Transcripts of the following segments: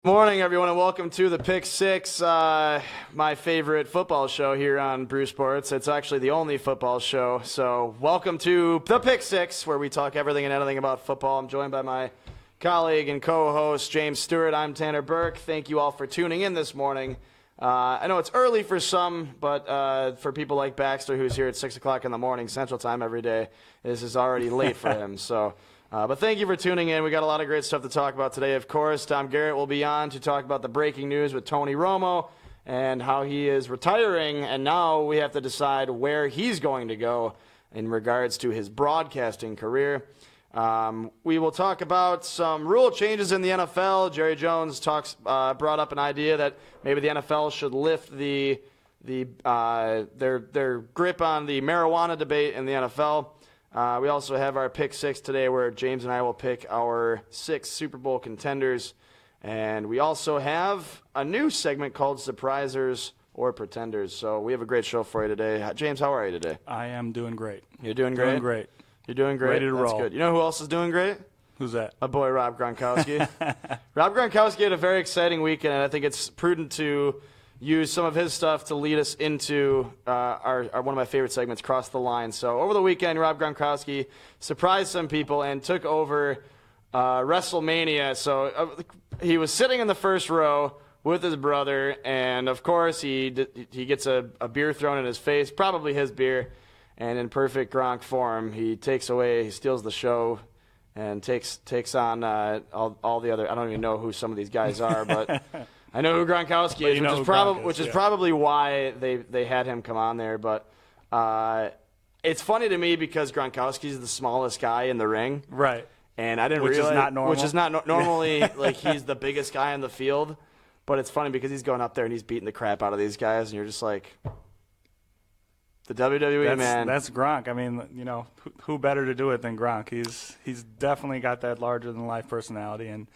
Morning, everyone, and welcome to the Pick Six, my favorite football show here on Brew Sports. It's actually the only football show, so welcome to the Pick Six, where we talk everything and anything about football. I'm joined by my colleague and co-host, James Stewart. I'm Tanner Burke. Thank you all for tuning in this morning. I know it's early for some, but for people like Baxter, who's here at 6 o'clock in the morning Central Time every day, this is already late for him, so... but thank you for tuning in. We got a lot of great stuff to talk about today. Of course, Garrett will be on to talk about the breaking news with Tony Romo and how he is retiring, and now we have to decide where he's going to go in regards to his broadcasting career. We will talk about some rule changes in the NFL. Jerry Jones brought up an idea that maybe the NFL should lift their grip on the marijuana debate in the NFL. We also have our Pick Six today, where James and I will pick our 6 Super Bowl contenders. And we also have a new segment called Surprisers or Pretenders. So we have a great show for you today. James, how are you today? I am doing great. You're doing great? Doing great. You're doing great? Ready to That's roll. Good. You know who else is doing great? Who's that? My boy, Rob Gronkowski. Rob Gronkowski had a very exciting weekend, and I think it's prudent to use some of his stuff to lead us into our one of my favorite segments, Cross the Line. So over the weekend, Rob Gronkowski surprised some people and took over WrestleMania. So he was sitting in the first row with his brother, and of course he gets a beer thrown in his face, probably his beer, and in perfect Gronk form, he steals the show and takes on all the other. I don't even know who some of these guys are, but I know who Gronkowski is, which is probably why they had him come on there. But it's funny to me because Gronkowski is the smallest guy in the ring, right? And I didn't realize, which is not normally like he's the biggest guy in the field. But it's funny because he's going up there and he's beating the crap out of these guys, and you're just like, the WWE man. That's Gronk. I mean, who better to do it than Gronk? He's definitely got that larger than life personality, and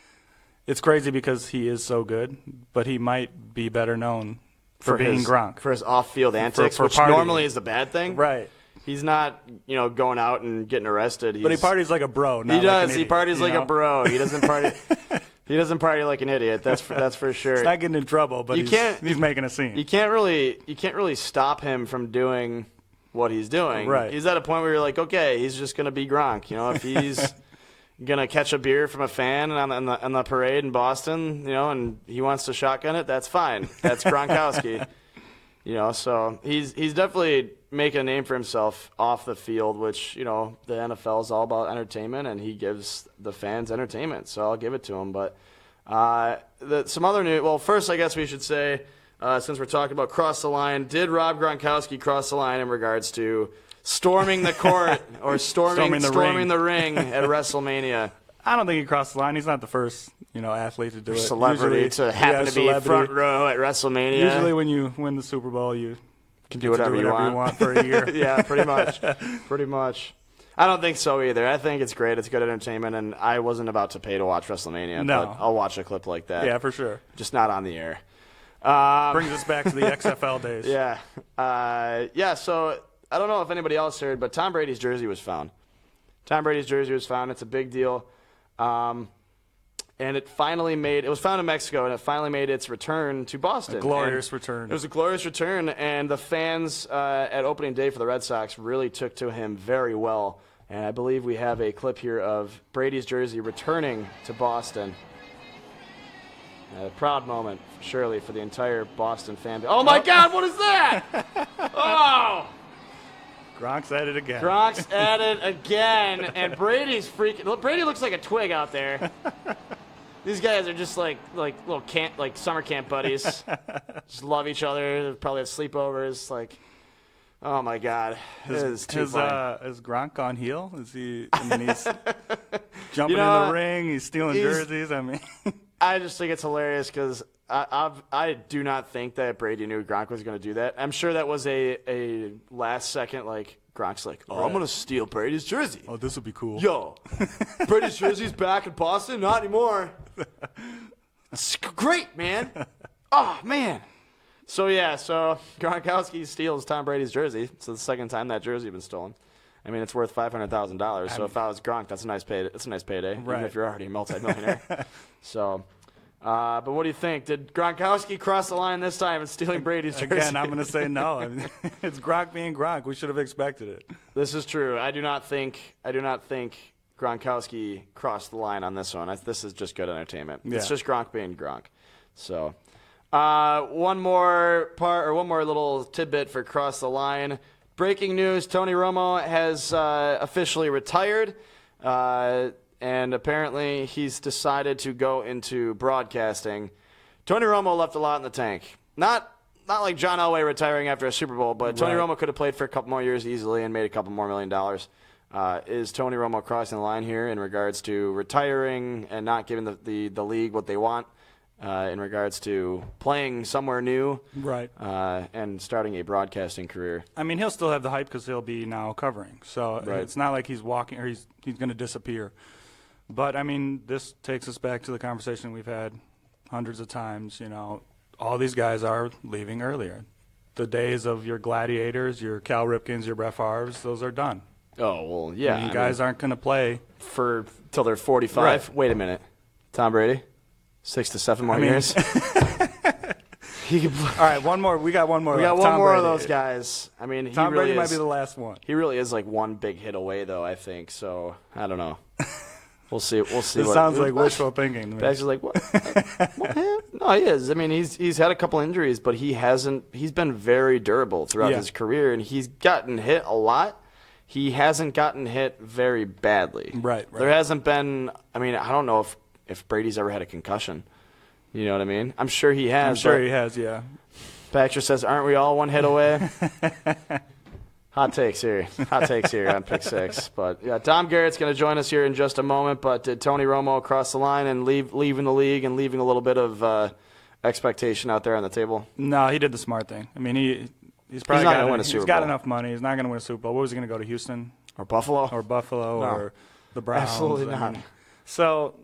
it's crazy because he is so good, but he might be better known for being Gronk. For his off-field antics, which normally is a bad thing. Right. He's not, going out and getting arrested. But he parties like a bro. He does. He parties like a bro. He doesn't party. He doesn't party like an idiot. That's for sure. He's not getting in trouble, but he's making a scene. You can't really stop him from doing what he's doing. Right. He's at a point where you're like, okay, he's just gonna be Gronk. If he's gonna catch a beer from a fan on the parade in Boston, and he wants to shotgun it, that's fine. That's Gronkowski. So he's definitely making a name for himself off the field, which, the NFL is all about entertainment, and he gives the fans entertainment, so I'll give it to him. But some other news, well, first I guess we should say, since we're talking about cross the line, did Rob Gronkowski cross the line in regards to storming the court or storming the ring at WrestleMania? I don't think he crossed the line. He's not the first, athlete to do it. Celebrity to happen to be front row at WrestleMania. Usually when you win the Super Bowl, you can do whatever you want for a year. Yeah, pretty much. I don't think so either. I think it's great. It's good entertainment, and I wasn't about to pay to watch WrestleMania. No. But I'll watch a clip like that. Yeah, for sure. Just not on the air. Brings us back to the XFL days. Yeah. So I don't know if anybody else heard, but Tom Brady's jersey was found. It's a big deal. And it was found in Mexico, and it finally made its return to Boston. A glorious return. It was a glorious return, and the fans at opening day for the Red Sox really took to him very well. And I believe we have a clip here of Brady's jersey returning to Boston. A proud moment, surely, for the entire Boston fan base. Oh, my God, what is that? Oh! Gronk's at it again. And Brady's freaking. Brady looks like a twig out there. These guys are just like little summer camp buddies. Just love each other. Probably have sleepovers. Oh my God, this is too funny. Is Gronk on heel? Is he? He's jumping in the ring. He's stealing jerseys. I just think it's hilarious because I do not think that Brady knew Gronk was going to do that. I'm sure that was a last second, Gronk's like, I'm going to steal Brady's jersey. Oh, this would be cool. Yo, Brady's jersey's back in Boston? Not anymore. It's great, man. Oh, man. So Gronkowski steals Tom Brady's jersey. It's the second time that jersey has been stolen. It's worth $500,000. So if I was Gronk, that's a nice payday. Right. Even if you're already a multimillionaire. So, But what do you think? Did Gronkowski cross the line this time and stealing Brady's jersey? Again, I'm going to say no. I mean, it's Gronk being Gronk. We should have expected it. This is true. I do not think Gronkowski crossed the line on this one. This is just good entertainment. Yeah. It's just Gronk being Gronk. So, one more little tidbit for cross the line. Breaking news: Tony Romo has officially retired. And apparently he's decided to go into broadcasting. Tony Romo left a lot in the tank. Not like John Elway retiring after a Super Bowl, but Tony Romo could have played for a couple more years easily and made a couple more $1 million. Is Tony Romo crossing the line here in regards to retiring and not giving the league what they want in regards to playing somewhere new and starting a broadcasting career? I mean, he'll still have the hype because he'll be now covering. So it's not like he's walking or he's going to disappear. But, I mean, this takes us back to the conversation we've had hundreds of times. You know, all these guys are leaving earlier. The days of your gladiators, your Cal Ripkens, your Brett Favres, those are done. Oh, well, yeah. I mean, guys aren't going to play till they're 45. Right. Wait a minute. Tom Brady? 6 to 7 more years? All right, one more. We got one more. We got one Tom more Brady. of those guys. I mean, Tom Brady might be the last one. He really is like one big hit away, though, I think. So, I don't know. We'll see. It sounds like wishful thinking. Bags are like, what? No, he is. I mean, he's had a couple injuries, but he's been very durable throughout his career, and he's gotten hit a lot. He hasn't gotten hit very badly. Right. There hasn't been. I mean, I don't know if Brady's ever had a concussion. You know what I mean? I'm sure he has. I'm sure he has. Yeah. Baxter says, "Aren't we all one hit away?" Hot takes here on Pick Six. But yeah, Tom Garrett's going to join us here in just a moment. But did Tony Romo cross the line and leaving the league and leaving a little bit of expectation out there on the table? No, he did the smart thing. I mean, he's probably not going to win a Super Bowl. He's got enough money. He's not going to win a Super Bowl. What was he going to go to, Houston? Or Buffalo? Or the Browns? Absolutely not. So,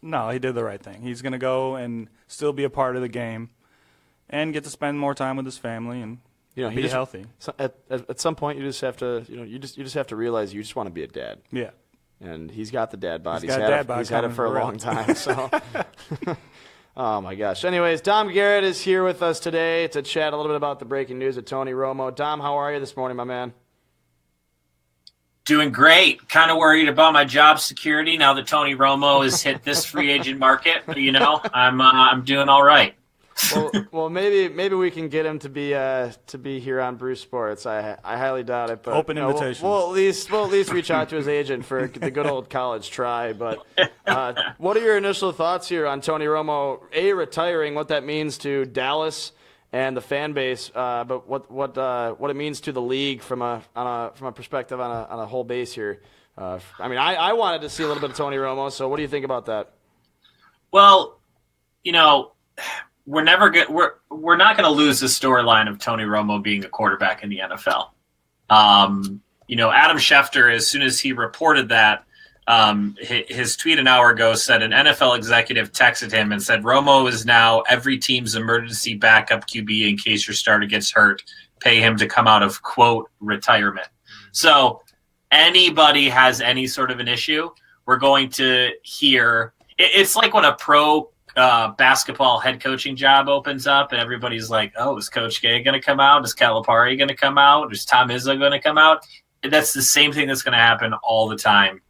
no, he did the right thing. He's going to go and still be a part of the game and get to spend more time with his family and be healthy. So at some point, you just have to, you just have to realize you just want to be a dad. Yeah. And he's got the dad bod. He's had it for a long time. So, oh my gosh. Anyways, Dom Garrett is here with us today to chat a little bit about the breaking news of Tony Romo. Dom, how are you this morning, my man? Doing great. Kind of worried about my job security now that Tony Romo has hit this free agent market. But, I'm doing all right. Well, maybe we can get him to be here on Bruce Sports. I highly doubt it, but open invitation. We'll at least reach out to his agent for the good old college try. But what are your initial thoughts here on Tony Romo retiring? What that means to Dallas and the fan base, but what it means to the league from a perspective on a whole base here. I mean, I wanted to see a little bit of Tony Romo. So what do you think about that? Well, we're never good. We're not going to lose the storyline of Tony Romo being a quarterback in the NFL. Adam Schefter, as soon as he reported that, his tweet an hour ago said an NFL executive texted him and said Romo is now every team's emergency backup QB in case your starter gets hurt. Pay him to come out of quote retirement. So anybody has any sort of an issue, we're going to hear. It's like when a pro basketball head coaching job opens up and everybody's like, oh, is Coach Gay going to come out? Is Calipari going to come out? Is Tom Izzo going to come out? And that's the same thing that's going to happen all the time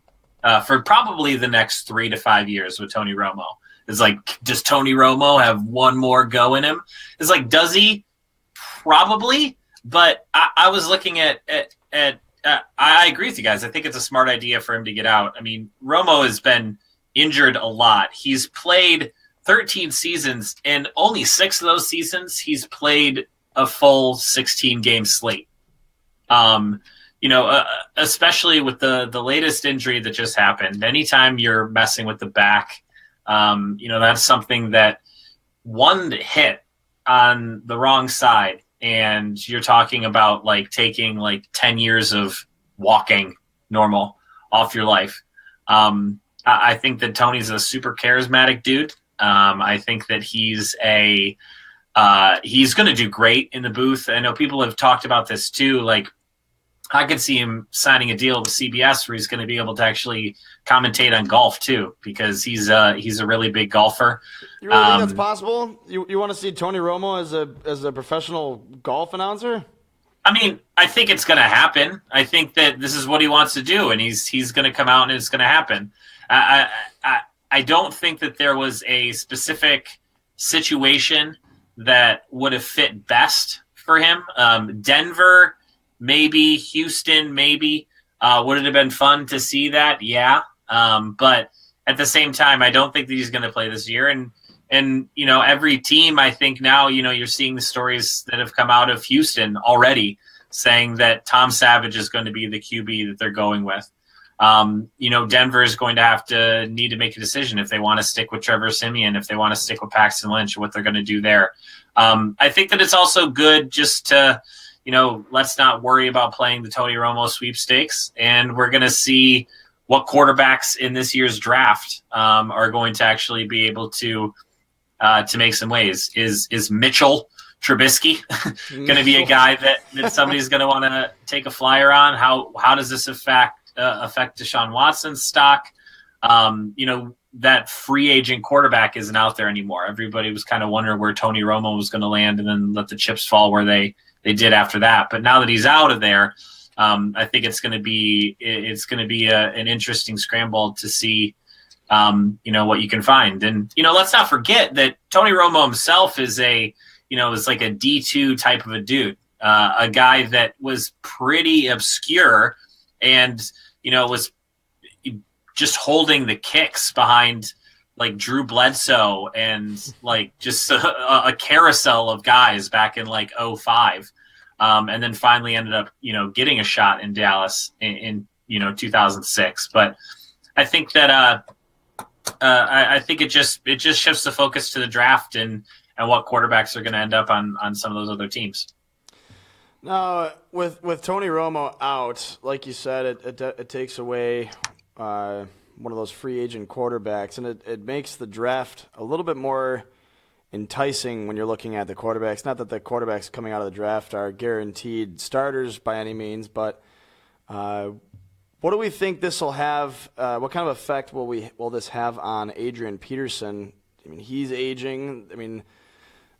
for probably the next 3 to 5 years with Tony Romo. It's like, does Tony Romo have one more go in him? It's like, does he? Probably. But I was looking at I agree with you guys. I think it's a smart idea for him to get out. I mean, Romo has been injured a lot. He's played 13 seasons, and only 6 of those seasons he's played a full 16-game slate. Especially with the latest injury that just happened. Anytime you're messing with the back, that's something that one hit on the wrong side, and you're talking about like taking like 10 years of walking normal off your life. I think that Tony's a super charismatic dude. I think that he's going to do great in the booth. I know people have talked about this too. Like, I could see him signing a deal with CBS where he's going to be able to actually commentate on golf too, because he's a really big golfer. You really think that's possible? You want to see Tony Romo as a professional golf announcer? I mean, I think it's going to happen. I think that this is what he wants to do, and he's going to come out and it's going to happen. I don't think that there was a specific situation that would have fit best for him. Denver, maybe. Houston, maybe. Would it have been fun to see that? Yeah. But at the same time, I don't think that he's going to play this year. And every team, I think now, you're seeing the stories that have come out of Houston already saying that Tom Savage is going to be the QB that they're going with. Denver is going to need to make a decision if they want to stick with Trevor Siemian, if they want to stick with Paxton Lynch, what they're going to do there. I think that it's also good just to, let's not worry about playing the Tony Romo sweepstakes. And we're going to see what quarterbacks in this year's draft are going to actually be able to make some waves. Is Mitchell Trubisky going to be a guy that somebody's going to want to take a flyer on? How does this affect Deshaun Watson's stock? That free agent quarterback isn't out there anymore. Everybody was kind of wondering where Tony Romo was going to land and then let the chips fall where they did after that. But now that he's out of there, I think it's going to be an interesting scramble to see what you can find. And let's not forget that Tony Romo himself is is like a D2 type of a dude, a guy that was pretty obscure and was just holding the kicks behind like Drew Bledsoe and like just a carousel of guys back in like 2005. And then finally ended up, getting a shot in Dallas in 2006. But I think that I think it just shifts the focus to the draft and what quarterbacks are going to end up on some of those other teams. Now, with Tony Romo out, like you said, it takes away one of those free agent quarterbacks, and it makes the draft a little bit more enticing when you're looking at the quarterbacks. Not that the quarterbacks coming out of the draft are guaranteed starters by any means, but what do we think this will have? What kind of effect will this have on Adrian Peterson? I mean, he's aging. I mean,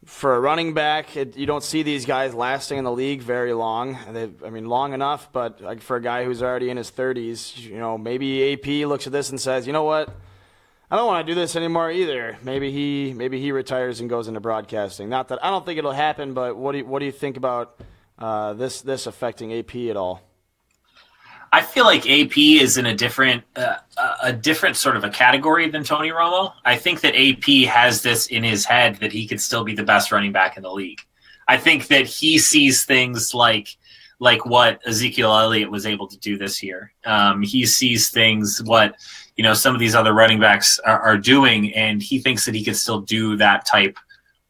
for a running back, you don't see these guys lasting in the league very long. Long enough, but like for a guy who's already in his 30s, maybe AP looks at this and says, you know what? I don't want to do this anymore either. Maybe he retires and goes into broadcasting. Not that I don't think it'll happen, but what do you think about this affecting AP at all? I feel like AP is in a different sort of a category than Tony Romo. I think that AP has this in his head that he could still be the best running back in the league. I think that he sees things like what Ezekiel Elliott was able to do this year. He sees things what some of these other running backs are doing, and he thinks that he could still do that type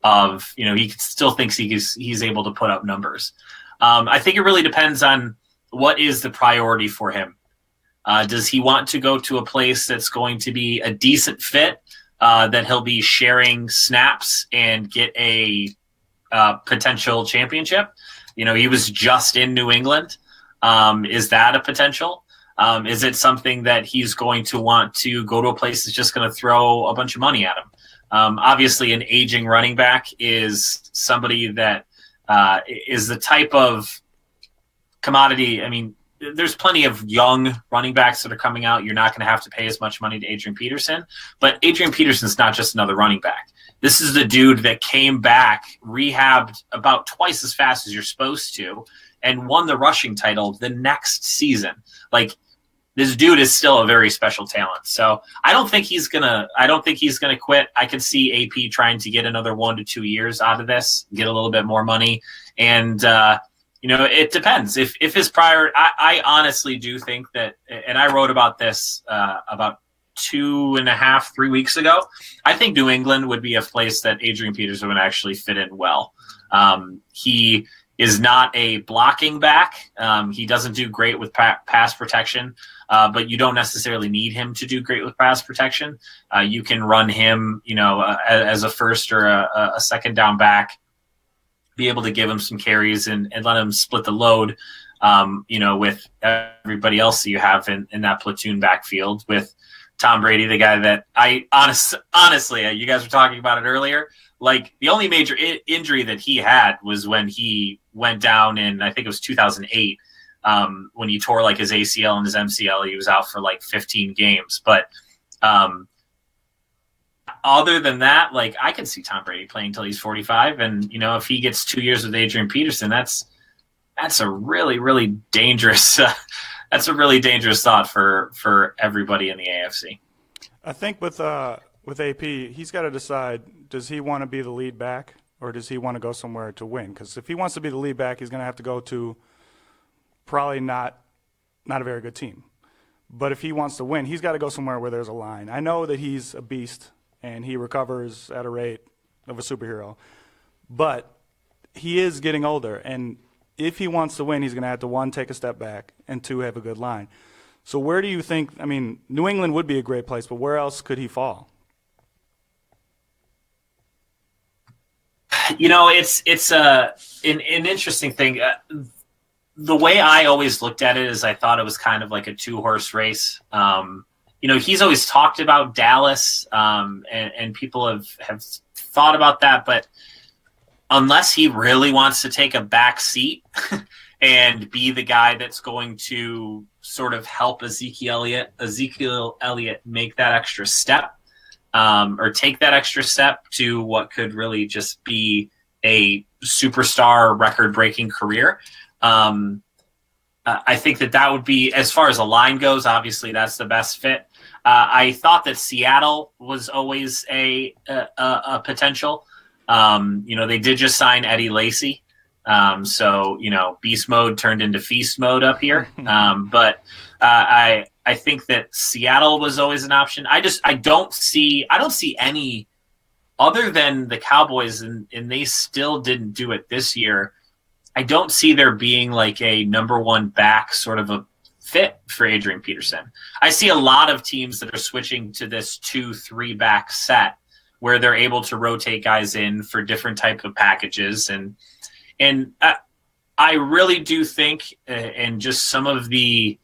of he still thinks he's able to put up numbers. I think it really depends on what is the priority for him. Does he want to go to a place that's going to be a decent fit, that he'll be sharing snaps and get a potential championship? He was just in New England. Is that a potential? Is it something that he's going to want to go to a place that's just going to throw a bunch of money at him? Obviously, an aging running back is somebody that is the type of commodity. I mean, there's plenty of young running backs that are coming out. You're not going to have to pay as much money to Adrian Peterson, but Adrian Peterson's not just another running back. This is the dude that came back, rehabbed about twice as fast as you're supposed to, and won the rushing title the next season. Like, this dude is still a very special talent. So I don't think he's gonna quit. I could see AP trying to get another 1 to 2 years out of this, get a little bit more money, and it depends. If his prior, I honestly do think that, and I wrote about this about 2.5, 3 weeks ago. I think New England would be a place that Adrian Peterson would actually fit in well. He is not a blocking back. He doesn't do great with pass protection, but you don't necessarily need him to do great with pass protection. You can run him, as a first or a second down back, be able to give him some carries and let him split the load, with everybody else that you have in that platoon backfield with Tom Brady, the guy that honestly, you guys were talking about it earlier. Like the only major injury that he had was when he went down in, I think it was 2008, when he tore like his ACL and his MCL. He was out for like 15 games. But other than that, like I can see Tom Brady playing until he's 45. And, if he gets 2 years with Adrian Peterson, that's a really, really dangerous that's a really dangerous thought for everybody in the AFC. I think with AP, he's got to decide, does he want to be the lead back or does he want to go somewhere to win? Because if he wants to be the lead back, he's going to have to go to probably not a very good team. But if he wants to win, he's got to go somewhere where there's a line. I know that he's a beast and he recovers at a rate of a superhero. But he is getting older, and if he wants to win, he's going to have to, one, take a step back, and two, have a good line. So where do you think, New England would be a great place, but where else could he fall? It's an interesting thing. The way I always looked at it is I thought it was kind of like a two-horse race. He's always talked about Dallas, and people have thought about that, but unless he really wants to take a back seat and be the guy that's going to sort of help Ezekiel Elliott make that extra step, or take that extra step to what could really just be a superstar record-breaking career. I think that would be, as far as a line goes, obviously that's the best fit. I thought that Seattle was always a potential. They did just sign Eddie Lacy. So beast mode turned into feast mode up here. But I think that Seattle was always an option. I don't see any other than the Cowboys, and they still didn't do it this year. I don't see there being like a number one back sort of a fit for Adrian Peterson. I see a lot of teams that are switching to this 2-3 back set where they're able to rotate guys in for different type of packages. And I really do think, and just some of the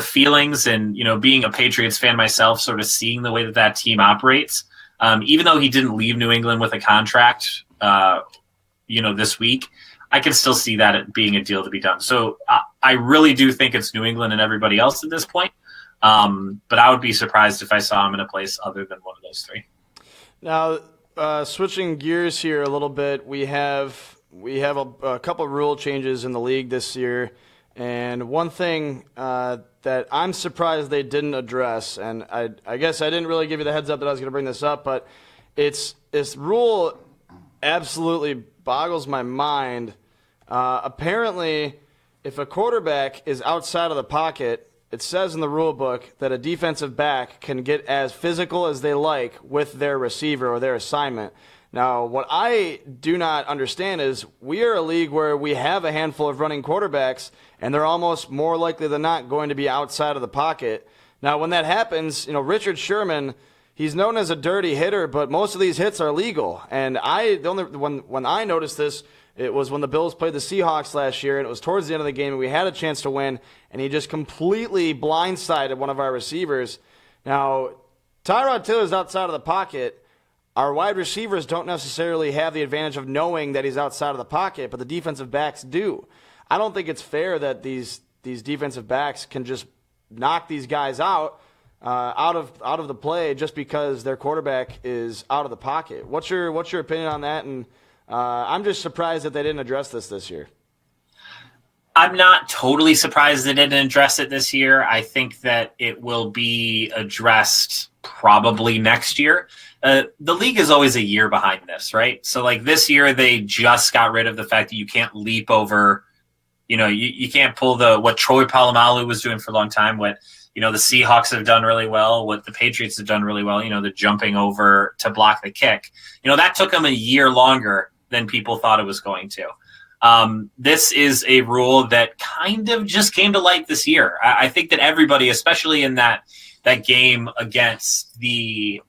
feelings and, being a Patriots fan myself, sort of seeing the way that team operates, even though he didn't leave New England with a contract, this week, I can still see that being a deal to be done. So I really do think it's New England and everybody else at this point. But I would be surprised if I saw him in a place other than one of those three. Now, switching gears here a little bit, we have a couple of rule changes in the league this year, and one thing that I'm surprised they didn't address, and I guess I didn't really give you the heads up that I was going to bring this up, but this rule absolutely boggles my mind. Apparently, if a quarterback is outside of the pocket, it says in the rule book that a defensive back can get as physical as they like with their receiver or their assignment. Now, what I do not understand is we are a league where we have a handful of running quarterbacks, and they're almost more likely than not going to be outside of the pocket. Now, when that happens, Richard Sherman, he's known as a dirty hitter, but most of these hits are legal. And when I noticed this, it was when the Bills played the Seahawks last year, and it was towards the end of the game, and we had a chance to win, and he just completely blindsided one of our receivers. Now, Tyrod Taylor's outside of the pocket. Our wide receivers don't necessarily have the advantage of knowing that he's outside of the pocket, but the defensive backs do. I don't think it's fair that these defensive backs can just knock these guys out of the play just because their quarterback is out of the pocket. What's your opinion on that? And I'm just surprised that they didn't address this year. I'm not totally surprised they didn't address it this year. I think that it will be addressed probably next year. The league is always a year behind this, right? So like this year, they just got rid of the fact that you can't leap over, you can't pull what Troy Polamalu was doing for a long time, what, the Seahawks have done really well, what the Patriots have done really well, the jumping over to block the kick. That took them a year longer than people thought it was going to. This is a rule that kind of just came to light this year. I think that everybody, especially in that game against the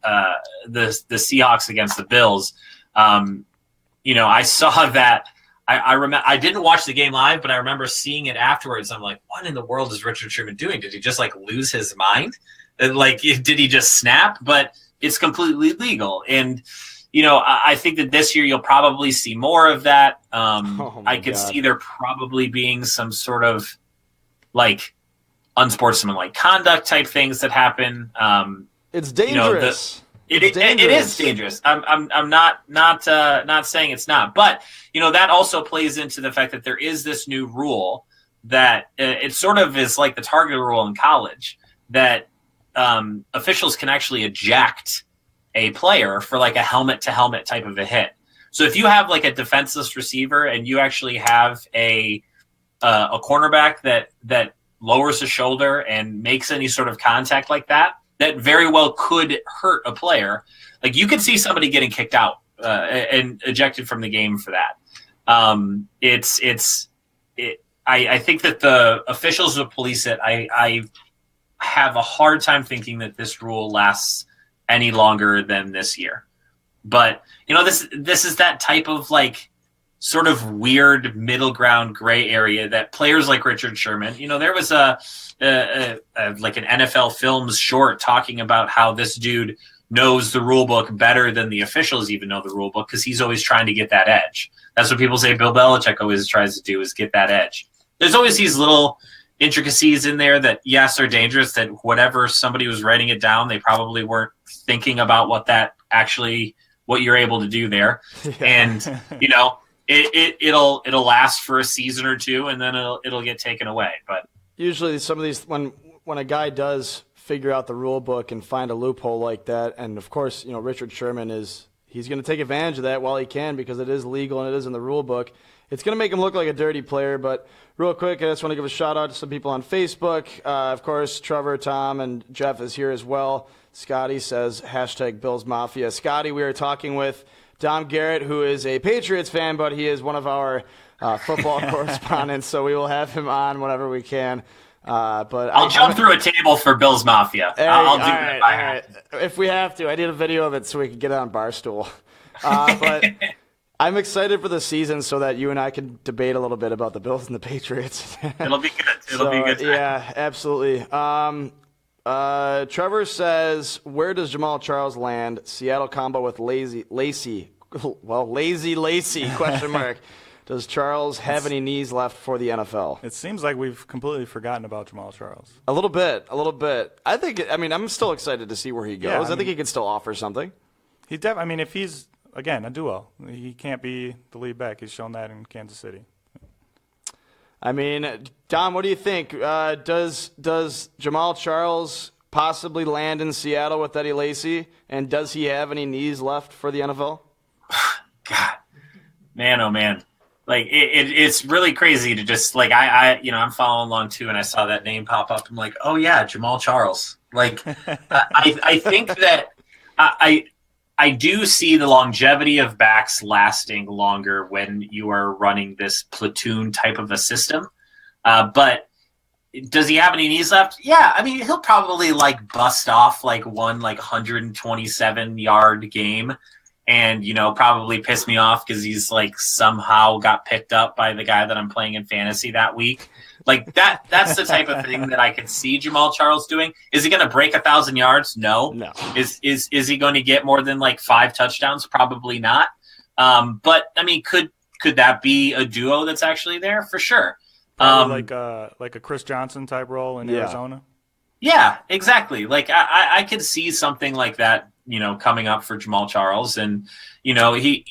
Seahawks against the Bills, I saw that. I remember I didn't watch the game live, but I remember seeing it afterwards. I'm like, what in the world is Richard Sherman doing? Did he just lose his mind? Like, did he just snap? But it's completely legal. And, I think that this year you'll probably see more of that. I could see there probably being some sort of like unsportsmanlike conduct type things that happen. It's dangerous. It is dangerous. I'm not saying it's not, but that also plays into the fact that there is this new rule that it sort of is like the target rule in college that officials can actually eject a player for like a helmet to helmet type of a hit. So if you have like a defenseless receiver and you actually have a cornerback that lowers the shoulder and makes any sort of contact like that very well could hurt a player. Like, you could see somebody getting kicked out and ejected from the game for that. I think that the officials will police it. I have a hard time thinking that this rule lasts any longer than this year. But this is that type of like sort of weird middle ground gray area that players like Richard Sherman. There was like an NFL Films short talking about how this dude knows the rule book better than the officials even know the rule book because he's always trying to get that edge. That's what people say Bill Belichick always tries to do, is get that edge. There's always these little intricacies in there that, yes, are dangerous, that whatever somebody was writing it down, they probably weren't thinking about what you're able to do there. Yeah. And, it'll last for a season or two and then it'll get taken away. But usually some of these, when a guy does figure out the rule book and find a loophole like that, and of course, Richard Sherman he's going to take advantage of that while he can because it is legal and it is in the rule book. It's going to make him look like a dirty player. But real quick, I just want to give a shout out to some people on Facebook. Of course, Trevor, Tom, and Jeff is here as well. Scotty says, #Bills Mafia. Scotty, we are talking with Dom Garrett, who is a Patriots fan, but he is one of our football correspondents, so we will have him on whenever we can. But I'll jump through a table for Bills Mafia. Hey, I'll do that. All right. If we have to. I need a video of it so we can get it on Barstool. But I'm excited for the season so that you and I can debate a little bit about the Bills and the Patriots. It'll be good. It'll be good. Yeah, absolutely. Trevor says, where does Jamal Charles land? Seattle combo with Lazy Lacy, question mark. Does Charles have any knees left for the NFL? It seems like we've completely forgotten about Jamal Charles. A little bit. I'm still excited to see where he goes. Yeah, I think he can still offer something. If he's, again, a duo, he can't be the lead back. He's shown that in Kansas City. Dom, what do you think? Does Jamal Charles possibly land in Seattle with Eddie Lacy? And does he have any knees left for the NFL? God, man, oh man. Like it's really crazy to just like I'm following along too, and I saw that name pop up. I'm like, oh yeah, Jamal Charles. Like I think that I do see the longevity of backs lasting longer when you are running this platoon type of a system. But does he have any knees left? Yeah, he'll probably like bust off like one like 127 yard game. And, probably piss me off because he's like somehow got picked up by the guy that I'm playing in fantasy that week. Like that's the type of thing that I could see Jamal Charles doing. Is he going to break 1,000 yards? No. Is he going to get more than like 5 touchdowns? Probably not. But could that be a duo that's actually there? For sure. Probably like a Chris Johnson type role in Arizona. Yeah, exactly. Like I could see something like that, coming up for Jamal Charles. And, he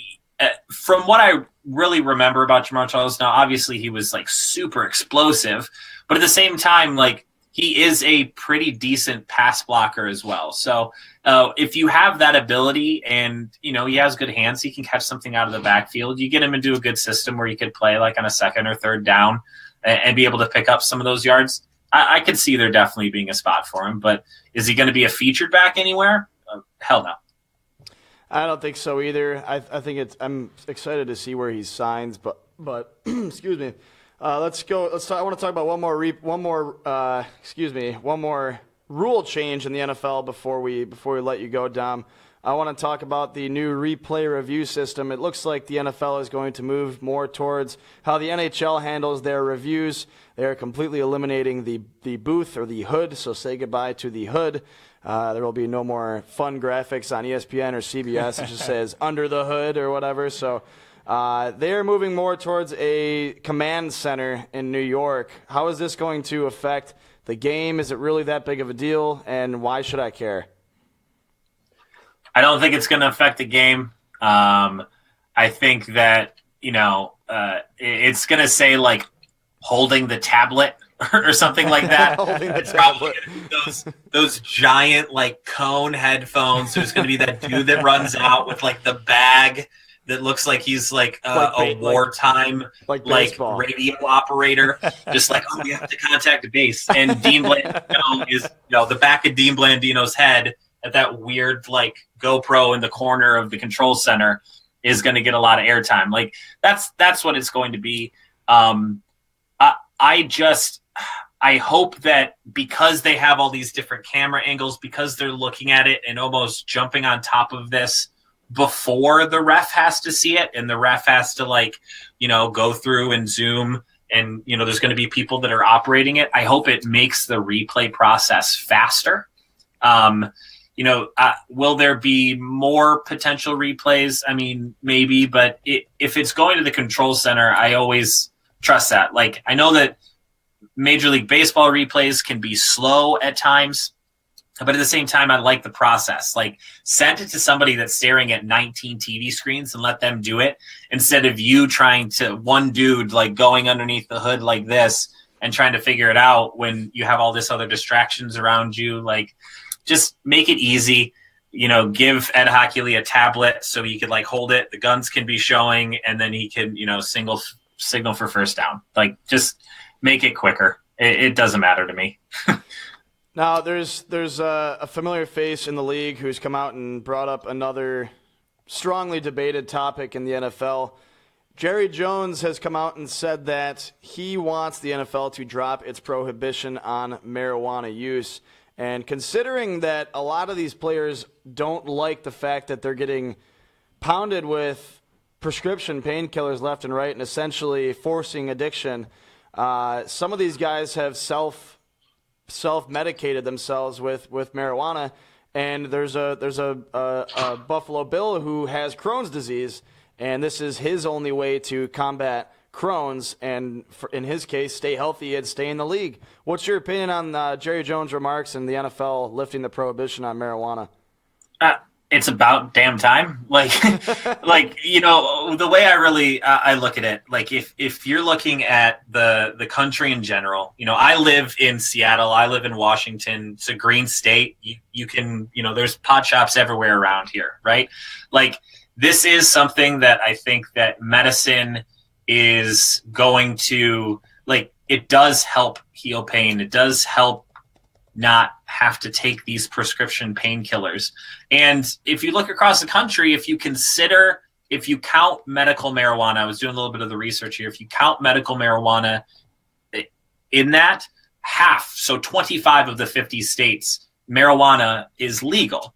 from what I really remember about Jamal Charles, now obviously he was like super explosive, but at the same time, like he is a pretty decent pass blocker as well. So if you have that ability and, he has good hands, he can catch something out of the backfield. You get him into a good system where you could play like on a second or third down and be able to pick up some of those yards. I could see there definitely being a spot for him, but is he going to be a featured back anywhere? Hell no. I don't think so either. I think I'm excited to see where he signs, but excuse me. Let's go. I want to talk about one more rule change in the NFL before we let you go, Dom. I want to talk about the new replay review system. It looks like the NFL is going to move more towards how the NHL handles their reviews. They are completely eliminating the booth or the hood, so say goodbye to the hood. There will be no more fun graphics on ESPN or CBS. It just says under the hood or whatever. So they are moving more towards a command center in New York. How is this going to affect the game? Is it really that big of a deal? And why should I care? I don't think it's going to affect the game. I think that, it's going to say like holding the tablet or something like that. Holding the it's tablet. probably gonna be those giant like cone headphones. There's going to be that dude that runs out with like the bag that looks like he's like a wartime like radio operator, just like, oh, we have to contact the base. And Dean Blandino is, the back of Dean Blandino's head at that weird like GoPro in the corner of the control center is going to get a lot of airtime. Like that's what it's going to be. I hope that because they have all these different camera angles, because they're looking at it and almost jumping on top of this before the ref has to see it, and the ref has to go through and zoom, and there's going to be people that are operating it. I hope it makes the replay process faster. Will there be more potential replays? I mean, maybe, but if it's going to the control center, I always trust that. Like, I know that Major League Baseball replays can be slow at times, but at the same time, I like the process. Like, send it to somebody that's staring at 19 TV screens and let them do it instead of you trying to, one dude, like, going underneath the hood like this and trying to figure it out when you have all this other distractions around you. Like, just make it easy. Give Ed Hockley a tablet so he could, like, hold it. The guns can be showing, and then he can, signal for first down. Like, just make it quicker. It doesn't matter to me. Now, there's a familiar face in the league who's come out and brought up another strongly debated topic in the NFL. Jerry Jones has come out and said that he wants the NFL to drop its prohibition on marijuana use. And considering that a lot of these players don't like the fact that they're getting pounded with prescription painkillers left and right and essentially forcing addiction, some of these guys have self-medicated themselves with marijuana, and there's a Buffalo Bill who has Crohn's disease, and this is his only way to combat Crohn's, and in his case, stay healthy and stay in the league. What's your opinion on Jerry Jones' remarks and the NFL lifting the prohibition on marijuana? It's about damn time. Like, the way I look at it, like if you're looking at the country in general, I live in Seattle, I live in Washington. It's a green state. You can, there's pot shops everywhere around here, right? Like, this is something that I think that medicine is going to, like, it does help heal pain. It does help not have to take these prescription painkillers. And if you look across the country, if you count medical marijuana, I was doing a little bit of the research here. If you count medical marijuana in that, half, so 25 of the 50 states, marijuana is legal.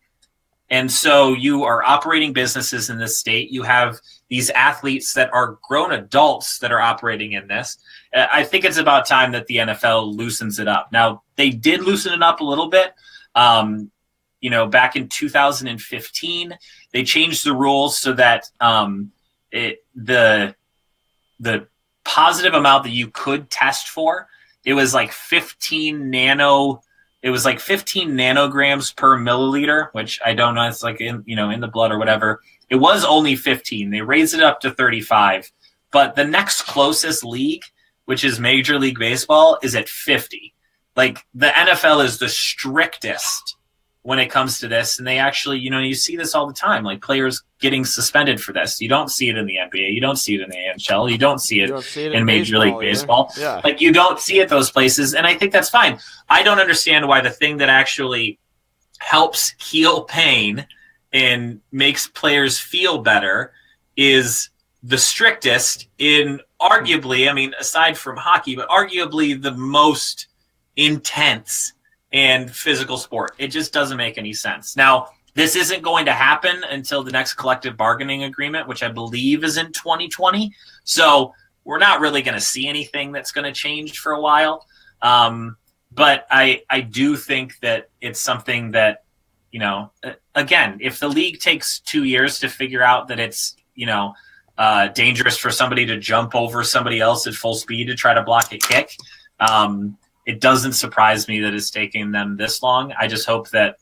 And so you are operating businesses in this state. You have these athletes that are grown adults that are operating in this. I think it's about time that the NFL loosens it up. Now, they did loosen it up a little bit. Back in 2015, they changed the rules so that the positive amount that you could test for, it was like 15 nanograms per milliliter, which I don't know. It's like in the blood or whatever. It was only 15. They raised it up to 35. But the next closest league, which is Major League Baseball, is at 50. Like, the NFL is the strictest when it comes to this. And they actually, you see this all the time, like players getting suspended for this. You don't see it in the NBA. You don't see it in the NHL. You don't see it in Major League Baseball. Yeah. Like, you don't see it those places. And I think that's fine. I don't understand why the thing that actually helps heal pain and makes players feel better is the strictest in arguably, aside from hockey, but arguably the most intense and physical sport. It just doesn't make any sense. Now, This isn't going to happen until the next collective bargaining agreement, which I believe is in 2020. So we're not really going to see anything that's going to change for a while. But I do think that it's something that, again, if the league takes 2 years to figure out that it's, dangerous for somebody to jump over somebody else at full speed to try to block a kick, it doesn't surprise me that it's taking them this long. I just hope that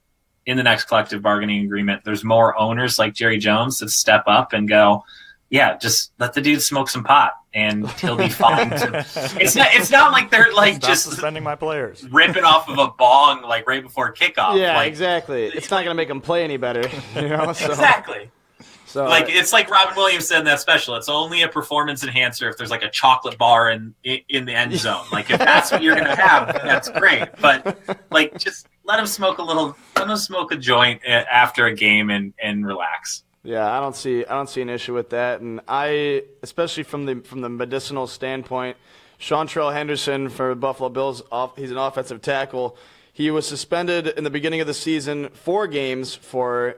in the next collective bargaining agreement, there's more owners like Jerry Jones that step up and go, yeah, just let the dude smoke some pot and he'll be fine. It's not like they're like Stop just suspending my players, ripping off of a bong like right before kickoff. Yeah, like, exactly. It's not going to make them play any better. So. Exactly. So like it's like Robin Williams said in that special. It's only a performance enhancer if there's like a chocolate bar in the end zone. Like if that's what you're gonna have, that's great. But like just let him smoke a joint after a game and relax. Yeah, I don't see an issue with that, and especially from the medicinal standpoint, Seantrell Henderson for Buffalo Bills, he's an offensive tackle. He was suspended in the beginning of the season 4 games for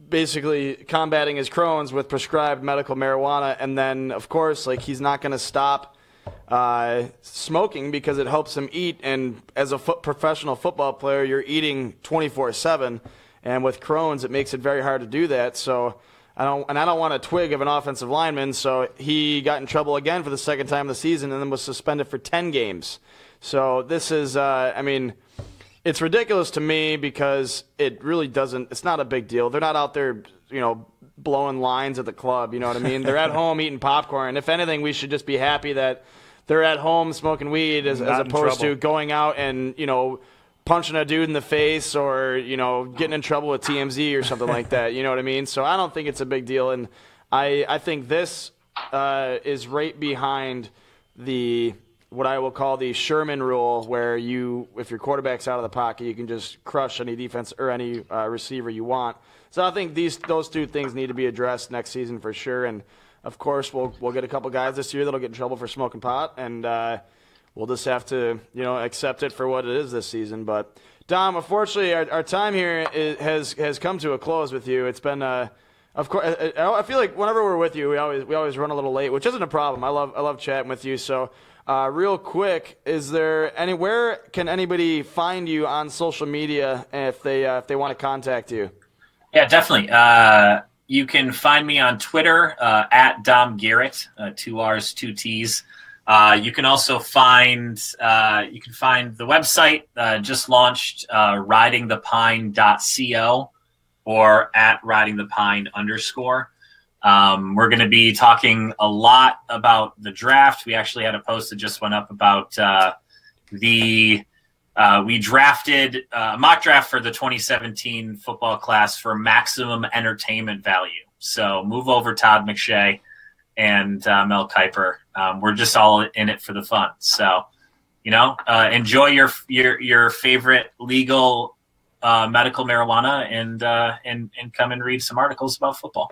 basically combating his Crohn's with prescribed medical marijuana, and then of course he's not going to stop smoking because it helps him eat, and as a professional football player you're eating 24/7, and with Crohn's it makes it very hard to do that. So I don't want a twig of an offensive lineman, so he got in trouble again for the second time of the season and then was suspended for 10 games. So this is it's ridiculous to me because it really doesn't – it's not a big deal. They're not out there, blowing lines at the club, you know what I mean? They're at home eating popcorn. If anything, we should just be happy that they're at home smoking weed as opposed to going out and, punching a dude in the face or, getting in trouble with TMZ or something like that, you know what I mean? So I don't think it's a big deal, and I think this is right behind what I will call the Sherman rule, where if your quarterback's out of the pocket, you can just crush any defense or any receiver you want. So I think those two things need to be addressed next season for sure. And of course, we'll get a couple guys this year that'll get in trouble for smoking pot, and we'll just have to accept it for what it is this season. But Dom, unfortunately, our time here has come to a close with you. It's been of course, I feel like whenever we're with you, we always run a little late, which isn't a problem. I love chatting with you. So. Real quick, where can anybody find you on social media if they want to contact you? Yeah, definitely. You can find me on Twitter at Dom Garrett, 2 R's, 2 T's. You can also find the website just launched, ridingthepine.co or at ridingthepine_. We're going to be talking a lot about the draft. We actually had a post that just went up about we drafted a mock draft for the 2017 football class for maximum entertainment value. So move over Todd McShay and Mel Kiper. We're just all in it for the fun. So, enjoy your favorite legal medical marijuana and come and read some articles about football.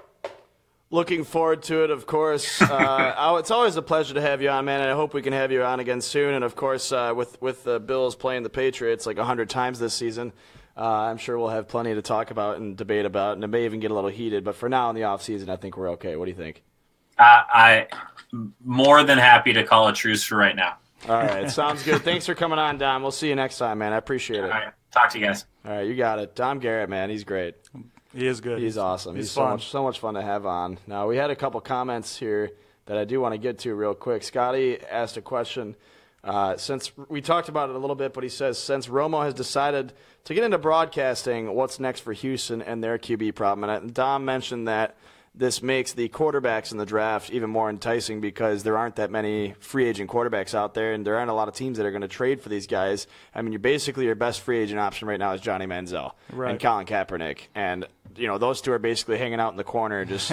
Looking forward to it, of course. It's always a pleasure to have you on, man, and I hope we can have you on again soon. And, of course, with the Bills playing the Patriots like 100 times this season, I'm sure we'll have plenty to talk about and debate about, and it may even get a little heated. But for now in the offseason, I think we're okay. What do you think? I'm more than happy to call a truce for right now. All right, sounds good. Thanks for coming on, Dom. We'll see you next time, man. I appreciate it. All right, talk to you guys. All right, you got it. Dom Garrett, man, he's great. He is good. He's awesome. He's fun. so much fun to have on. Now, we had a couple comments here that I do want to get to real quick. Scotty asked a question. Since we talked about it a little bit, but he says, since Romo has decided to get into broadcasting, what's next for Houston and their QB problem? And Dom mentioned that this makes the quarterbacks in the draft even more enticing because there aren't that many free agent quarterbacks out there, and there aren't a lot of teams that are going to trade for these guys. I mean, your best free agent option right now is Johnny Manziel and Colin Kaepernick. And, those two are basically hanging out in the corner just,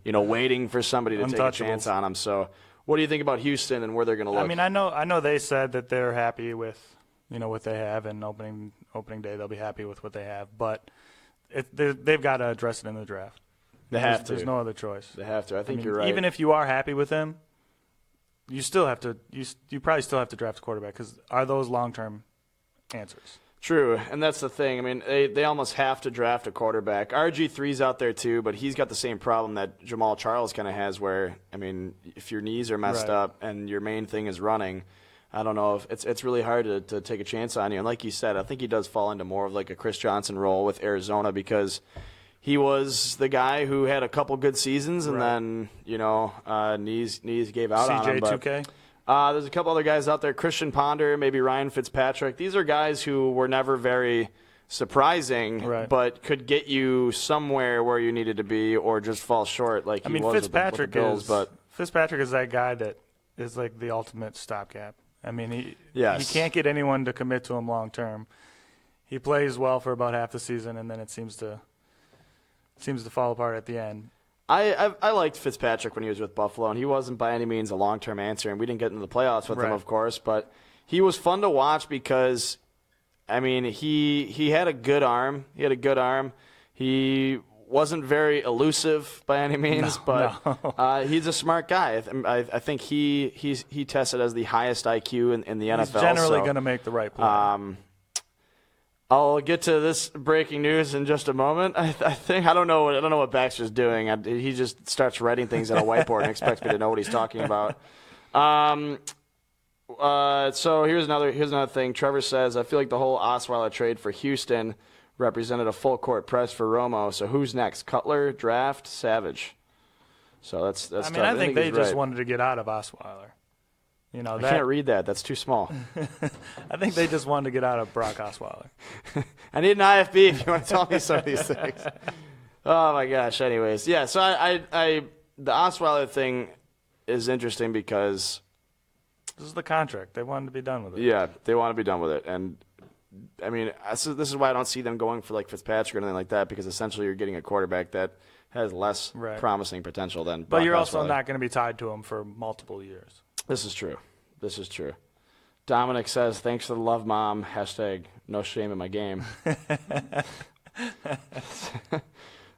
waiting for somebody to take a chance on them. So what do you think about Houston and where they're going to look? I mean, I know they said that they're happy with, what they have, and opening day they'll be happy with what they have. But they've got to address it in the draft. There's no other choice. They have to. I think you're right. Even if you are happy with him, you still have to. You probably still have to draft a quarterback because are those long-term answers? True, and that's the thing. I mean, they almost have to draft a quarterback. RG3's out there too, but he's got the same problem that Jamal Charles kind of has where, I mean, if your knees are messed up and your main thing is running, I don't know if it's really hard to take a chance on you. And like you said, I think he does fall into more of like a Chris Johnson role with Arizona because he was the guy who had a couple good seasons and then, knees gave out on him. CJ2K? There's a couple other guys out there, Christian Ponder, maybe Ryan Fitzpatrick. These are guys who were never very surprising, but could get you somewhere where you needed to be or just fall short like he was Fitzpatrick with the Bills. Fitzpatrick is that guy that is like the ultimate stopgap. I mean, he can't get anyone to commit to him long term. He plays well for about half the season, and then it seems to fall apart at the end. I liked Fitzpatrick when he was with Buffalo, and he wasn't by any means a long-term answer, and we didn't get into the playoffs with him, of course, but he was fun to watch because, I mean, he had a good arm. He wasn't very elusive by any means, but he's a smart guy. I think he tested as the highest IQ in the NFL. He's generally going to make the right play. I'll get to this breaking news in just a moment. I don't know what Baxter's doing. He just starts writing things on a whiteboard and expects me to know what he's talking about. So here's another thing. Trevor says, I feel like the whole Osweiler trade for Houston represented a full court press for Romo. So who's next? Cutler, Draft, Savage. So that's. I mean, I think they just wanted to get out of Osweiler. I can't read that. That's too small. I think they just wanted to get out of Brock Osweiler. I need an IFB if you want to tell me some of these things. Oh, my gosh. Anyways, yeah, so the Osweiler thing is interesting because this is the contract. They wanted to be done with it. Yeah, they want to be done with it. And, I mean, this is why I don't see them going for, like, Fitzpatrick or anything like that because essentially you're getting a quarterback that has less promising potential than Brock But you're Osweiler. also not going to be tied to him for multiple years. This is true. Dominic says, thanks for the love, Mom. # no shame in my game.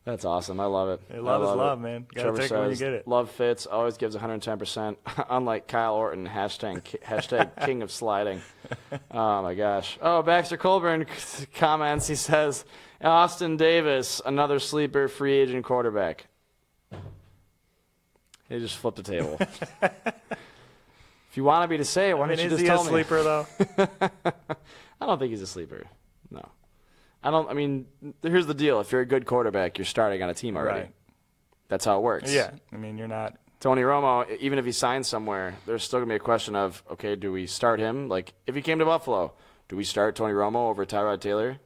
That's awesome. I love it. Love is love, man. You gotta take it when you get it. Love Fitz. Always gives 110%. Unlike Kyle Orton. # king of sliding. Oh, my gosh. Oh, Baxter Colburn comments. He says, Austin Davis, another sleeper free agent quarterback. He just flipped the table. If you wanted me to say it, why don't you just tell me? Is he a sleeper, though? I don't think he's a sleeper. No. I mean, here's the deal. If you're a good quarterback, you're starting on a team already. Right. That's how it works. Yeah. I mean, you're not. Tony Romo, even if he signs somewhere, there's still going to be a question of, okay, do we start him? Like, if he came to Buffalo, do we start Tony Romo over Tyrod Taylor?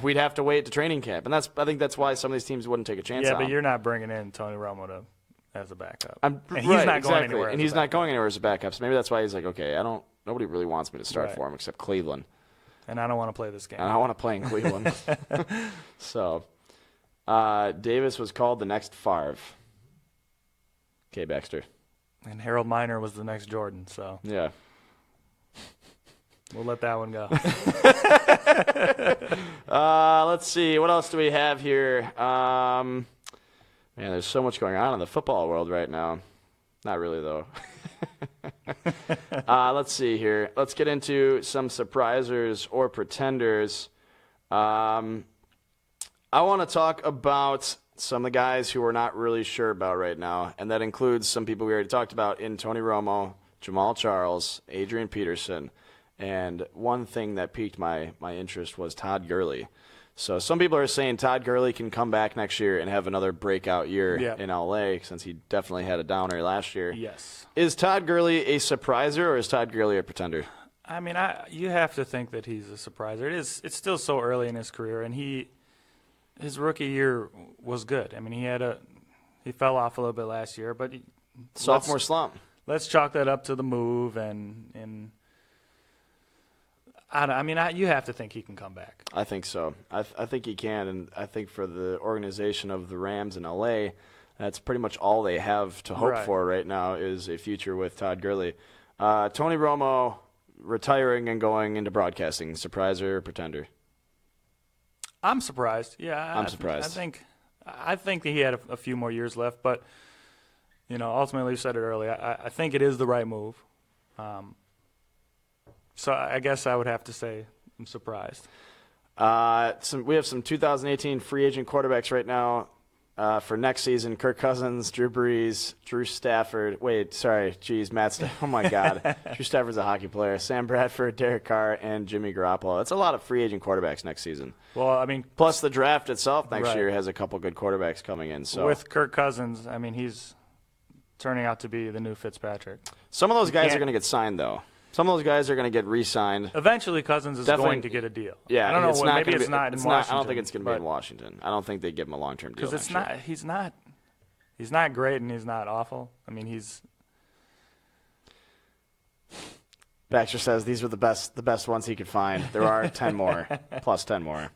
We'd have to wait to training camp. And I think that's why some of these teams wouldn't take a chance on him. Yeah, but you're not bringing in Tony Romo as a backup. He's not going anywhere. And he's not going anywhere as a backup. So maybe that's why he's like, okay, nobody really wants me to start for him except Cleveland. And I don't want to play this game. And I want to play in Cleveland. So, Davis was called the next Favre. Okay, Baxter. And Harold Miner was the next Jordan. So yeah, we'll let that one go. Let's see. What else do we have here? Man, there's so much going on in the football world right now. Not really, though. Let's see here. Let's get into some surprisers or pretenders. I want to talk about some of the guys who we're not really sure about right now, and that includes some people we already talked about in Tony Romo, Jamal Charles, Adrian Peterson, and one thing that piqued my interest was Todd Gurley. So some people are saying Todd Gurley can come back next year and have another breakout year in L.A. since he definitely had a downer last year. Yes. Is Todd Gurley a surpriser or is Todd Gurley a pretender? I mean, you have to think that he's a surpriser. It's still so early in his career, and his rookie year was good. I mean, he fell off a little bit last year, but sophomore slump. Let's chalk that up to the move and you have to think he can come back. I think so. I think he can, and I think for the organization of the Rams in L.A., that's pretty much all they have to hope for right now is a future with Todd Gurley. Tony Romo retiring and going into broadcasting, surpriser or pretender? I'm surprised. Yeah, I'm surprised. I think that he had a few more years left, but ultimately, you said it earlier. I think it is the right move. So I guess I would have to say I'm surprised. We have some 2018 free agent quarterbacks right now for next season. Kirk Cousins, Drew Brees, Drew Stafford. Oh, my God. Drew Stafford's a hockey player. Sam Bradford, Derek Carr, and Jimmy Garoppolo. That's a lot of free agent quarterbacks next season. Well, I mean, plus the draft itself next right. year has a couple good quarterbacks coming in. So with Kirk Cousins, I mean, he's turning out to be the new Fitzpatrick. Some of those guys are going to get signed, though. Some of those guys are going to get re-signed. Eventually, Cousins is going to get a deal. Yeah, I don't know. Maybe it's not in Washington. I don't think it's going to be in Washington. I don't think they give him a long-term deal. Because he's not great and he's not awful. I mean, he's. Baxter says these were the best ones he could find. There are 10 more, plus 10 more.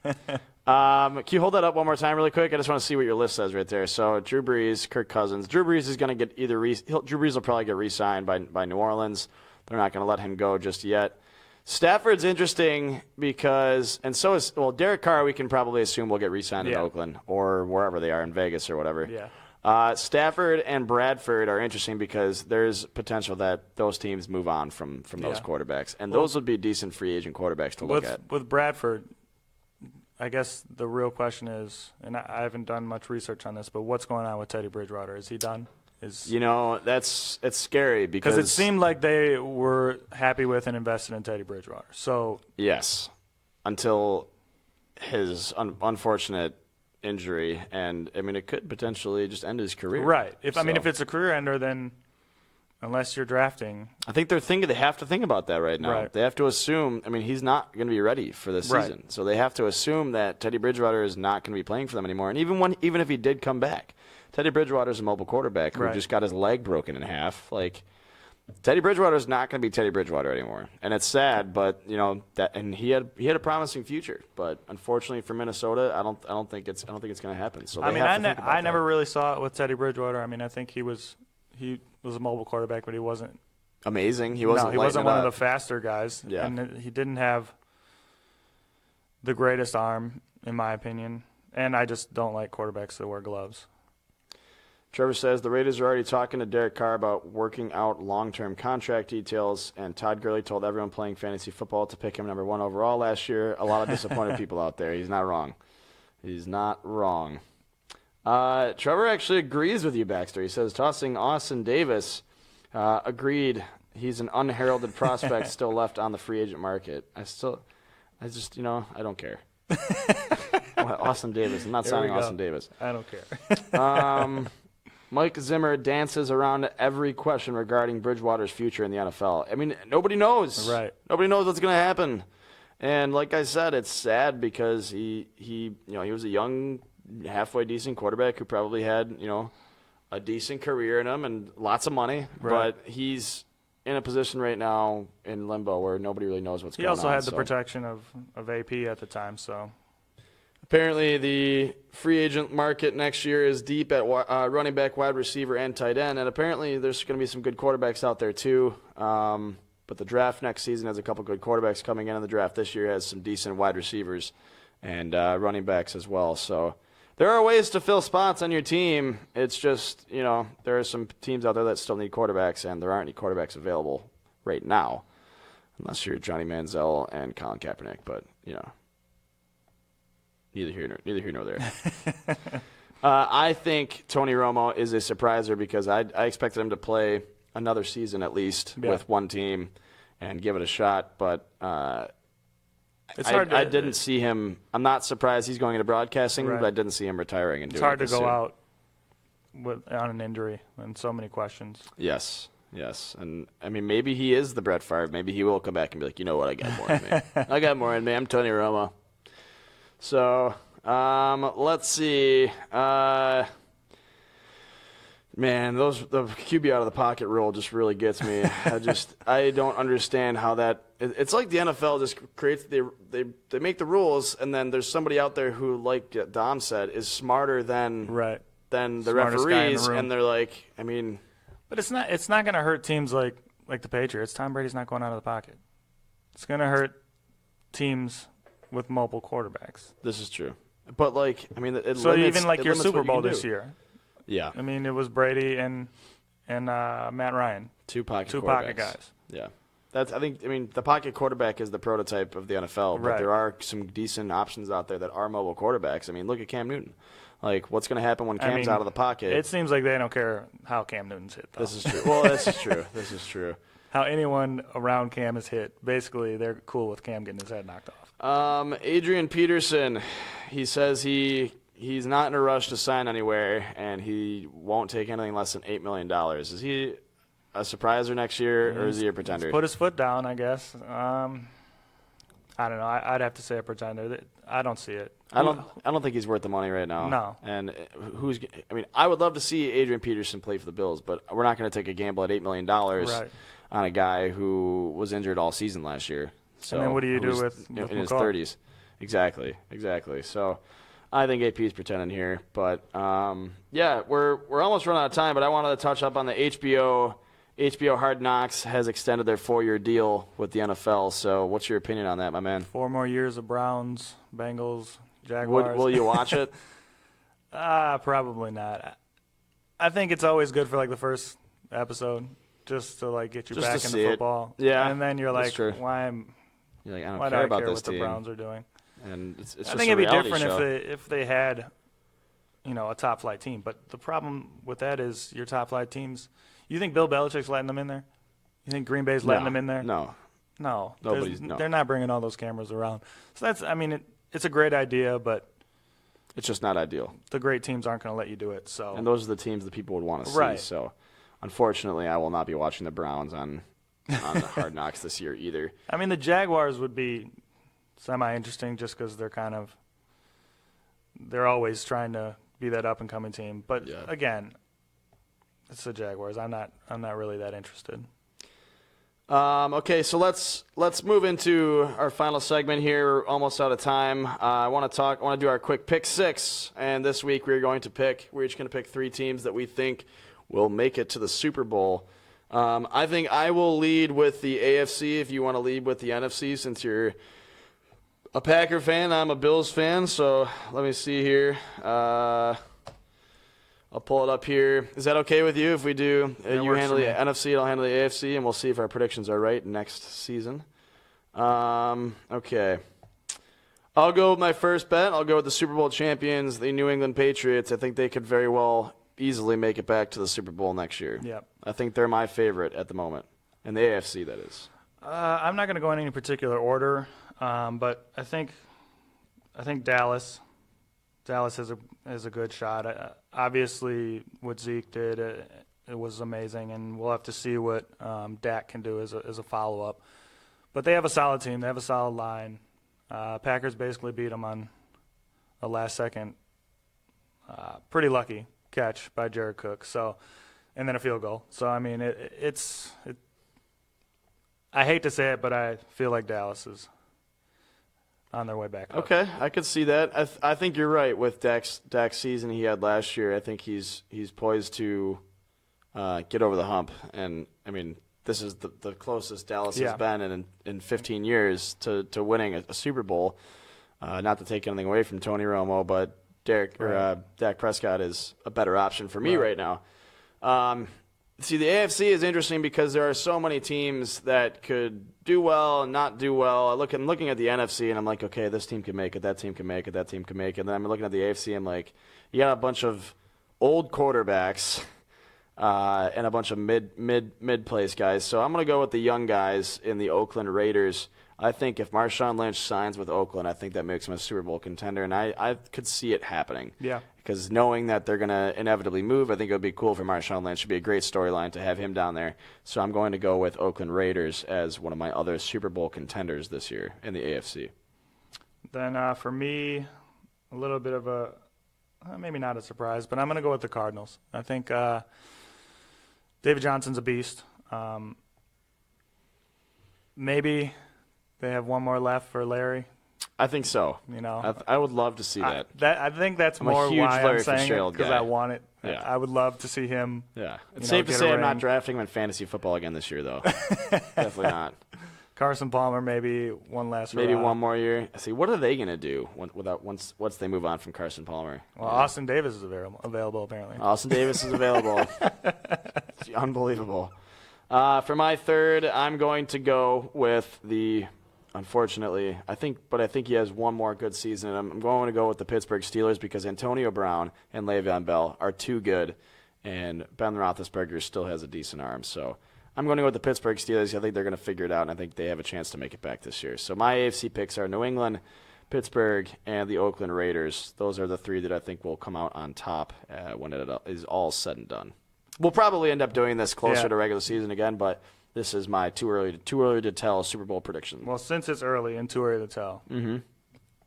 Can you hold that up one more time really quick? I just want to see what your list says right there. So Drew Brees, Kirk Cousins. Drew Brees is going to get Drew Brees will probably get re-signed by New Orleans. They're not going to let him go just yet. Stafford's interesting because, and so is, Derek Carr, we can probably assume will get re-signed in Oakland or wherever they are in Vegas or whatever. Yeah. Stafford and Bradford are interesting because there's potential that those teams move on from those quarterbacks. And those would be decent free agent quarterbacks to look at. With Bradford, I guess the real question is, and I haven't done much research on this, but what's going on with Teddy Bridgewater? Is he done? It's scary because it seemed like they were happy with and invested in Teddy Bridgewater. So yes, until his unfortunate injury, and I mean it could potentially just end his career. Right. If it's a career ender, then unless you're drafting, I think they have to think about that right now. Right. They have to assume. I mean, he's not going to be ready for this season, so they have to assume that Teddy Bridgewater is not going to be playing for them anymore. And even if he did come back. Teddy Bridgewater is a mobile quarterback who just got his leg broken in half. Like, Teddy Bridgewater is not going to be Teddy Bridgewater anymore, and it's sad. But and he had a promising future, but unfortunately for Minnesota, I don't think it's going to happen. So I never really saw it with Teddy Bridgewater. I mean, I think he was a mobile quarterback, but he wasn't amazing. He wasn't one of the faster guys. Yeah. And he didn't have the greatest arm, in my opinion. And I just don't like quarterbacks that wear gloves. Trevor says the Raiders are already talking to Derek Carr about working out long-term contract details, and Todd Gurley told everyone playing fantasy football to pick him number 1 overall last year. A lot of disappointed people out there. He's not wrong. Trevor actually agrees with you, Baxter. He says tossing Austin Davis. Agreed. He's an unheralded prospect still left on the free agent market. I don't care. Austin Davis. I'm not signing Austin Davis. I don't care. Mike Zimmer dances around every question regarding Bridgewater's future in the NFL. I mean, nobody knows. Right. Nobody knows what's going to happen. And like I said, it's sad because he was a young, halfway decent quarterback who probably had, a decent career in him and lots of money. Right. But he's in a position right now in limbo where nobody really knows what's going on. He also had the protection of AP at the time, so. Apparently, the free agent market next year is deep at running back, wide receiver, and tight end. And apparently, there's going to be some good quarterbacks out there, too. But the draft next season has a couple good quarterbacks coming in. And the draft this year has some decent wide receivers and running backs as well. So there are ways to fill spots on your team. It's just, there are some teams out there that still need quarterbacks, and there aren't any quarterbacks available right now, unless you're Johnny Manziel and Colin Kaepernick. But, Neither here nor there. I think Tony Romo is a surpriser because I expected him to play another season at least with one team and give it a shot. But it's hard. I didn't see him. I'm not surprised he's going into broadcasting, but I didn't see him retiring and doing it. It's hard to go out on an injury and so many questions. Yes. And, I mean, maybe he is the Brett Favre. Maybe he will come back and be like, you know what, I got more in me. I'm Tony Romo. So, let's see. Man, the QB out of the pocket rule just really gets me. I don't understand how that. It's like the NFL just creates they make the rules, and then there's somebody out there who, like Dom said, is smarter than the referees, and they're like, I mean. But it's not going to hurt teams like the Patriots. Tom Brady's not going out of the pocket. It's going to hurt temes with mobile quarterbacks. This is true. But, even like your Super Bowl this year. Yeah. I mean, it was Brady and Matt Ryan. Two pocket guys. Yeah. the pocket quarterback is the prototype of the NFL, but Right. there are some decent options out there that are mobile quarterbacks. I mean, look at Cam Newton. Like, what's going to happen when Cam's out of the pocket? It seems like they don't care how Cam Newton's hit, though. This is true. Well, this is true. This is true. How anyone around Cam is hit, basically they're cool with Cam getting his head knocked off. Adrian Peterson, he says he's not in a rush to sign anywhere, and he won't take anything less than $8 million. Is he a surpriser next year, or is he a pretender? He's put his foot down, I guess. I don't know. I'd have to say a pretender. I don't see it. I don't think he's worth the money right now. No. And I would love to see Adrian Peterson play for the Bills, but we're not going to take a gamble at $8 million Right. on a guy who was injured all season last year. So And then what do you do who's with in his McCall? 30s? Exactly. So I think AP is pretending here, but we're almost running out of time. But I wanted to touch up on the HBO Hard Knocks has extended their 4-year deal with the NFL. So what's your opinion on that, my man? 4 more years of Browns, Bengals, Jaguars. Will you watch it? Probably not. I think it's always good for like the first episode, just to like get you Just back to into see it. football. Yeah, and then you're that's like, true. why I don't do care I about care this what the team. Browns are doing? And it's I just think a it'd be reality different show. if they had, a top flight team. But the problem with that is your top flight teams. You think Bill Belichick's letting them in there? You think Green Bay's letting them in there? No. No. No. They're not bringing all those cameras around. So it's a great idea, but It's just not ideal. the great teams aren't going to let you do it. So And those are the teams that people would want to see. Right. So, unfortunately, I will not be watching the Browns on the Hard Knocks this year either. the Jaguars would be semi-interesting just because they're always trying to be that up-and-coming team. But Yeah. again, it's the Jaguars. I'm not really that interested. Okay, so let's move into our final segment here. We're almost out of time. I want to do our quick pick six, and this week we're each going to pick 3 teams that we think will make it to the Super Bowl. I think I will lead with the AFC if you want to lead with the NFC, since you're a Packer fan. I'm a Bills fan, so let me see here. I'll pull it up here. Is that okay with you if we do? That You works handle for the me. NFC, I'll handle the AFC, and we'll see if our predictions are right next season. Okay. I'll go with my first bet. I'll go with the Super Bowl champions, the New England Patriots. I think they could very well easily make it back to the Super Bowl next year. Yep. I think they're my favorite at the moment. In the AFC, that is. I'm not going to go in any particular order, but I think Dallas has a good shot. Obviously, what Zeke did, it was amazing, and we'll have to see what Dak can do as a follow-up. But they have a solid team. They have a solid line. Packers basically beat them on a last-second, pretty lucky catch by Jared Cook. So, and then a field goal. So it's I hate to say it, but I feel like Dallas is on their way back up. Okay, I could see that. I think you're right with Dak's season he had last year. I think he's poised to get over the hump. And, this is the closest Dallas has been in 15 years to winning a Super Bowl. Not to take anything away from Tony Romo, but Dak Prescott is a better option for me right now. See, the AFC is interesting because there are so many teams that could do well and not do well. I'm looking at the NFC, and I'm like, okay, this team can make it, that team can make it, that team can make it. And then I'm looking at the AFC, and I'm like, you got a bunch of old quarterbacks and a bunch of mid-place guys. So I'm going to go with the young guys in the Oakland Raiders. I think if Marshawn Lynch signs with Oakland, I think that makes him a Super Bowl contender, and I could see it happening. Yeah. Because knowing that they're going to inevitably move, I think it would be cool for Marshawn Lynch. It would be a great storyline to have him down there. So I'm going to go with Oakland Raiders as one of my other Super Bowl contenders this year in the AFC. Then for me, a little bit of a maybe not a surprise, but I'm going to go with the Cardinals. I think David Johnson's a beast. Maybe they have one more left for Larry. I think so. I would love to see that. I think that's I'm a more huge why Larry I'm saying it, Fitzgerald because guy. I want it. Yeah. I would love to see him. Yeah. It's know, safe to get a say I'm not ring. drafting him in fantasy football again this year, though. Definitely not. Carson Palmer, maybe one last Maybe hurrah. one more year. See, what are they going to do once they move on from Carson Palmer? Well, Austin Davis is available apparently. Austin Davis is available. It's unbelievable. For my third, I'm going to go with unfortunately, I think he has one more good season. I'm going to go with the Pittsburgh Steelers because Antonio Brown and Le'Veon Bell are too good, and Ben Roethlisberger still has a decent arm. So I'm going to go with the Pittsburgh Steelers. I think they're going to figure it out, and I think they have a chance to make it back this year. So my AFC picks are New England, Pittsburgh, and the Oakland Raiders. Those are the three that I think will come out on top when it is all said and done. We'll probably end up doing this closer to regular season again, but this is my too early to tell Super Bowl prediction. Well, since it's early and too early to tell. Mm-hmm.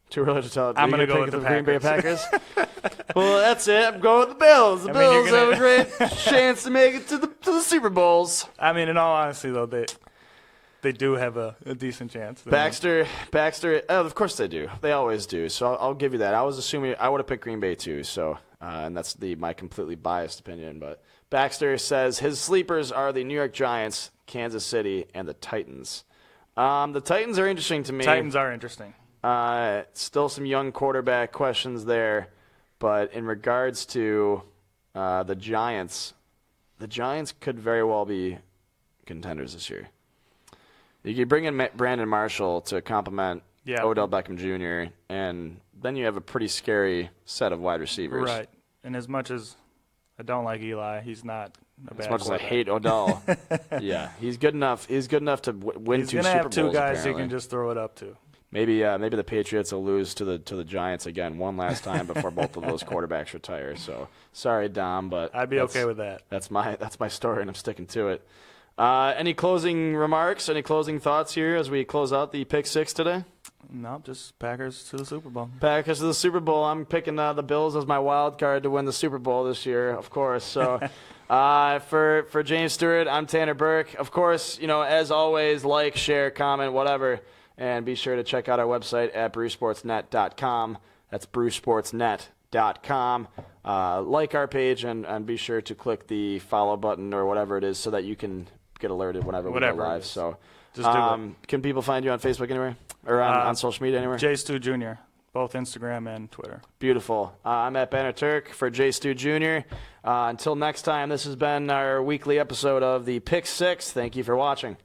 Too early to tell. I'm going to go with the Green Bay Packers. Packers. Well, that's it. I'm going with the Bills. The Bills have a great chance to make it to the Super Bowls. I mean, in all honesty, though, they do have a decent chance. Baxter. Of course they do. They always do. So I'll give you that. I was assuming I would have picked Green Bay too. So and that's my completely biased opinion. But Baxter says his sleepers are the New York Giants, Kansas City, and the Titans. The Titans are interesting to me. Titans are interesting. Still some young quarterback questions there, but in regards to the Giants could very well be contenders this year. You could bring in Brandon Marshall to complement Odell Beckham Jr., and then you have a pretty scary set of wide receivers. Right. And as much as I don't like Eli, he's not a bad As much as I hate Odell, yeah, he's good enough. He's good enough to win two Super Bowls. He's gonna have two guys apparently. you can just throw it up to. Maybe the Patriots will lose to the Giants again one last time before both of those quarterbacks retire. So sorry, Dom, but I'd be okay with that. That's my story, and I'm sticking to it. Any closing remarks? Any closing thoughts here as we close out the Pick 6 today? No, just Packers to the Super Bowl. Packers to the Super Bowl. I'm picking the Bills as my wild card to win the Super Bowl this year, of course. So for James Stewart, I'm Tanner Burke. Of course, as always, like, share, comment, whatever. And be sure to check out our website at brewsportsnet.com. That's brewsportsnet.com. Like our page and be sure to click the follow button or whatever it is so that you can get alerted whenever we go live. So just do it. Can people find you on Facebook anywhere? Or on social media anywhere? J. Stu Jr., both Instagram and Twitter. Beautiful. I'm at Banner Turk for J. Stu Jr. Until next time, this has been our weekly episode of the Pick 6. Thank you for watching.